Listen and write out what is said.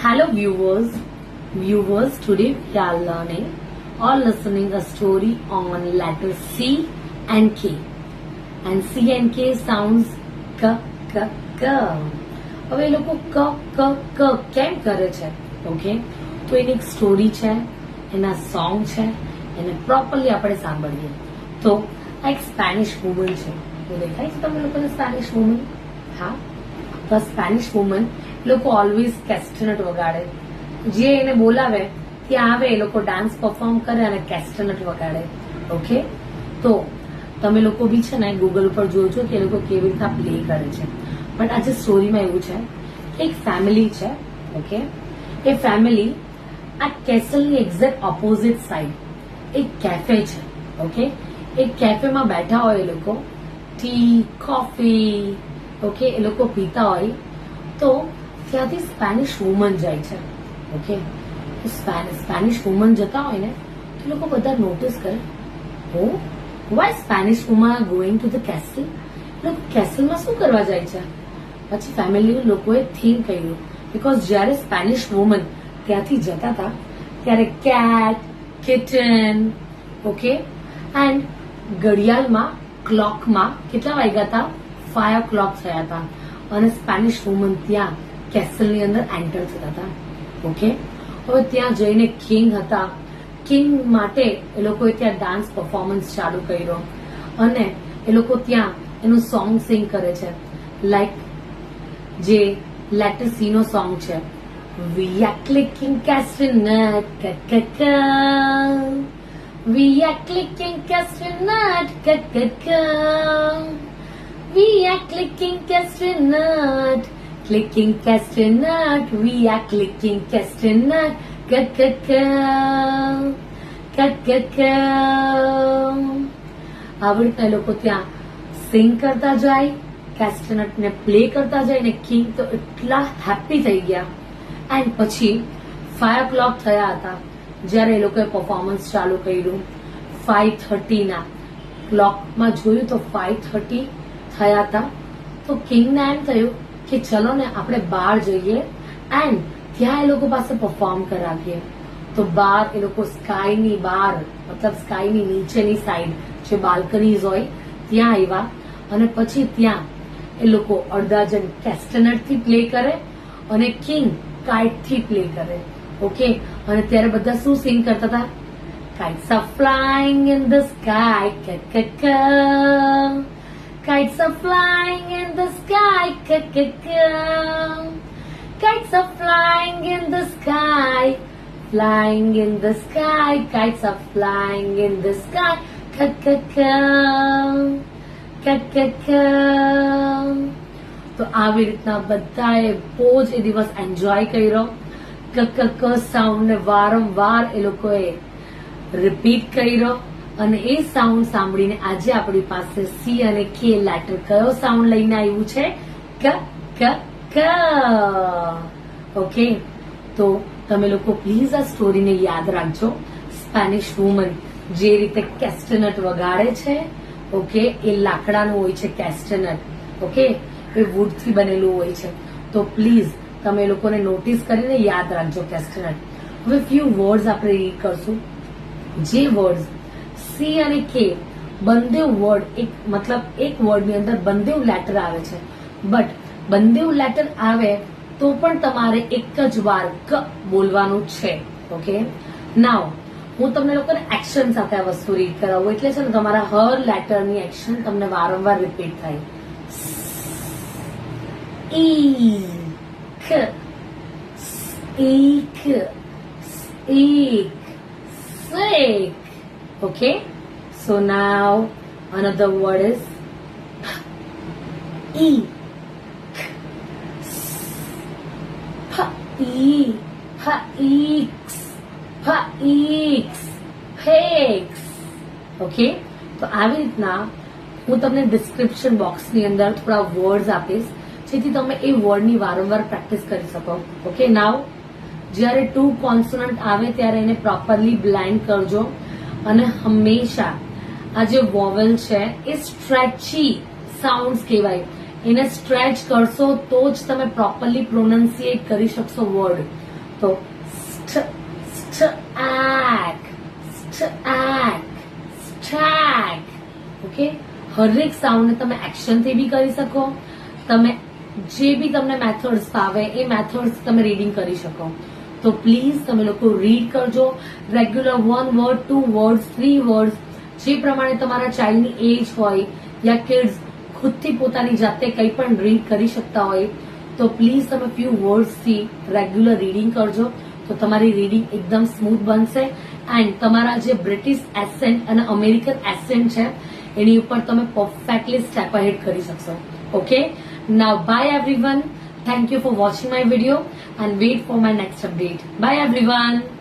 Hello viewers, today we are learning or listening a story on letter C and K. And C and K sounds k, k, k. હવે એ લોકો ક ક ક કેમ કરે છે? ઓકે, તો એની એક સ્ટોરી છે, એના સોંગ છે, એને પ્રોપરલી આપણે સાંભળીએ. તો આ એક સ્પેનિશ વુમન છે. તો દેખાય છે તમે લોકોને સ્પેનિશ વુમન? હા, તો સ્પેનિશ વુમન લોકો ઓલવેઝ કેસ્ટનટ વગાડે. જે એને બોલાવે ત્યાં આવે, એ લોકો ડાન્સ પરફોર્મ કરે અને કેસ્ટનટ વગાડે. ઓકે, તો તમે લોકો બી છે ને ગૂગલ પર જોજો કે એ લોકો કેવી રીતે પ્લે કરે છે. બટ આજે સ્ટોરીમાં એવું છે કે એક ફેમિલી છે. ઓકે, એ ફેમિલી આ કેસલની એક્ઝેક્ટ ઓપોઝિટ સાઈડ એક કેફે છે. ઓકે, એક કેફેમાં બેઠા હોય એ લોકો, ટી કોફી ઓકે એ લોકો પીતા હોય. તો ત્યાંથી સ્પેનિશ વુમન જાય છે. ઓકે, સ્પેનિશ વુમન જતા હોય ને તો લોકો બધા નોટિસ કરે, oh why Spanish woman are going to the castle. લોકો કેસલમાં શું કરવા જાય છે? પછી ફેમિલી લોકોએ થિંક કર્યું, બીકોઝ જયારે સ્પેનિશ વુમન ત્યાંથી જતા હતા ત્યારે કેટ, કિટન ઓકે એન્ડ ઘડિયાળમાં ક્લોકમાં કેટલા વાગ્યા હતા? 5 o'clock થયા હતા અને સ્પેનિશ વુમન ત્યાં કેસલની અંદર એન્ટર થતા હતા. ઓકે, હવે ત્યાં જઈને કિંગ હતા. કિંગ માટે એ લોકોએ ત્યાં ડાન્સ પરફોર્મન્સ ચાલુ કર્યો અને એ લોકો ત્યાં એનું સોંગ સિંગ કરે છે. લાઈક જે લેટર સી નો સોંગ છે, We are clicking castanut, ka ka ka. We are clicking castanut, ka ka ka. We are clicking castanut, clicking castanut. We are clicking castanut, ka ka ka, ka ka ka. આવી રીતના લોકો ત્યાં સિંગ કરતા જાય, કેસ્ટનટ ને play કરતા જાય ને કિંગ તો એટલા હેપી થઈ ગયા. એન્ડ પછી 5 o'clock થયા હતા જ્યારે એ લોકોએ પરફોર્મન્સ ચાલુ કર્યું. 5:30 ના ક્લોકમાં જોયું તો 5:30 થયા હતા. તો કિંગને એમ થયું કે ચલો ને આપણે બહાર જઈએ એન્ડ ત્યાં એ લોકો પાસે પરફોર્મ કરાવીએ. તો બહાર એ લોકો સ્કાયની બહાર, મતલબ સ્કાયની નીચેની સાઈડ જે બાલ્કનીઝ હોય ત્યાં આવ્યા અને પછી ત્યાં એ લોકો અડધા જણ કેસ્ટનટ થી પ્લે કરે અને કિંગ કાઇટ થી પ્લે કરે. ઓકે, અને ત્યારે બધા શું સિંગ કરતા હતા? Kites are flying in the sky, ka ka ka. Kites are flying in the sky, ka ka ka. Kites are flying in the sky, flying in the sky. Kites are flying in the sky, ka ka ka, ka ka ka. તો આવી રીતના બધાએ બહુ જ એ દિવસ enjoy કર્યો. ક ક ક સાઉન્ડ ને વારંવાર એ લોકોએ રિપીટ કર્યો અને એ સાઉન્ડ સાંભળીને આજે આપણી પાસે સી અને કે લેટર કયો સાઉન્ડ લઈને આવ્યું છે? ક ક ક. ઓકે, તો તમે લોકો પ્લીઝ આ સ્ટોરીને યાદ રાખજો. સ્પેનિશ વુમન જે રીતે કેસ્ટનટ વગાડે છે, ઓકે, એ લાકડાનું હોય છે કેસ્ટનટ. ઓકે, એ વુડ થી બનેલું હોય છે. તો પ્લીઝ તમે લોકોને નોટિસ કરીને યાદ રાખજો કેસ્ટનટ. હવે ફ્યુ વર્ડ્સ આપણે રીડ કરશું. જે વર્ડ સી અને કે બંને વર્ડ એક મતલબ એક વર્ડની અંદર બંને લેટર આવે છે. બટ બંને લેટર આવે તો પણ તમારે એક જ વાર ક બોલવાનું છે. ઓકે, નાઉ હું તમને લોકોને એક્શન સાથે આ વસ્તુ રીડ કરાવું એટલે છે ને તમારા હર લેટરની એક્શન તમને વારંવાર રિપીટ થાય. Eek, eek, eek, sick. Okay, so now another word is eek, eeks, pigs. Okay, તો આવી રીતના હું તમને ડિસ્ક્રિપ્શન બોક્સની અંદર થોડા વર્ડ્સ આપીશ જેથી તમે એ વર્ડની વારંવાર પ્રેક્ટિસ કરી શકો. ઓકે, નાવ જ્યારે 2 કોન્સોનન્ટ આવે ત્યારે એને પ્રોપરલી બ્લાઇન્ડ કરજો અને હંમેશા આ જે વોવેલ છે એ સ્ટ્રેચી સાઉન્ડ્સ કહેવાય. એને સ્ટ્રેચ કરશો તો જ તમે પ્રોપરલી પ્રોનન્સિએટ કરી શકશો વર્ડ. તો સ્ટેક, સ્ટેક. ઓકે, હરેક સાઉન્ડ ને તમે એક્શન થી બી કરી શકો. તમે જે બી તમને મેથડ્સ ફાવે એ મેથડ્સ તમે રીડિંગ કરી શકો. તો પ્લીઝ તમે લોકો રીડ કરજો. રેગ્યુલર 1 વર્ડ, 2 વર્ડ, 3 વર્ડ, જે પ્રમાણે તમારા ચાઇલ્ડની એજ હોય યા કિડ્સ ખુદથી પોતાની જાતે કંઈ પણ રીડ કરી શકતા હોય તો પ્લીઝ તમે ફ્યુ વર્ડ્સ થી રેગ્યુલર રીડિંગ કરજો. તો તમારી રીડિંગ એકદમ સ્મૂથ બનશે એન્ડ તમારા જે બ્રિટિશ એસેન્ટ અને અમેરિકન એસેન્ટ છે એની ઉપર તમે પરફેક્ટલી સ્ટેપ અહેડ કરી શકશો. Okay, now by everyone. Thank you for watching my video and wait for my next update. Bye everyone.